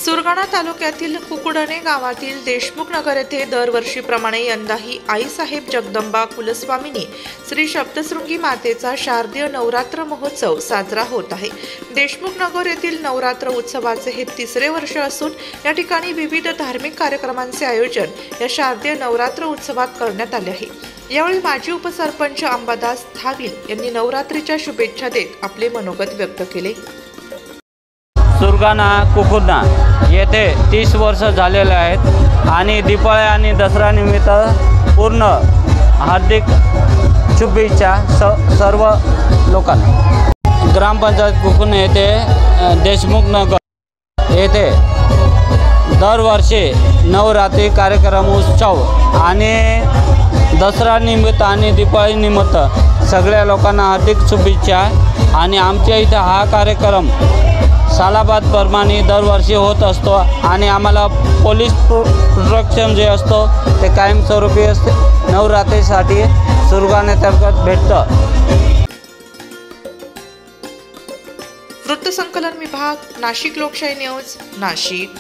सुरगाणा तालुक्यातील कुकुडणे गावातील देशमुख नगर येथे दरवर्षीप्रमाणे यंदाही आईसाहेब जगदंबा कुलस्वामिनी श्री सप्तशृंगी मातेचा शारदीय नवरात्र महोत्सव साजरा होत आहे। देशमुख नगर येथील नवरात्र उत्सवाचे हे तिसरे वर्ष असून या ठिकाणी विविध धार्मिक कार्यक्रमांचे आयोजन या शारदीय नवरात्र उत्सवात करण्यात आले आहे। यावेळी माजी उपसरपंच अंबादास थाविल यांनी नवरात्रीच्या शुभेच्छा देत आपले मनोगत व्यक्त केले। सुरगाणा कुकुडणा येथे 30 वर्ष झालेले आहेत आणि दिवाळी आणि दसरा निमित्त पूर्ण हार्दिक शुभेच्छा सर्व लोकांना। ग्रामपंचायत कुकुडणा येथे देशमुख नगर येथे दरवर्षी नवरात्री कार्यक्रम उत्सव आणि दसरा निमित्त आणि दिवाळी निमित्त सगळ्या लोकांना हार्दिक शुभेच्छा। आणि आमच्या इथं हा कार्यक्रम सालाबाद प्रमाणे दरवर्षी होत असतो आणि आम्हाला पोलीस प्रोटेक्शन जे असतो ते कायमस्वरूपी असते। नवरात्रीसाठी सुरगाण्यातर्गत भेटतं। वृत्तसंकलन विभाग, नाशिक लोकशाही न्यूज, नाशिक।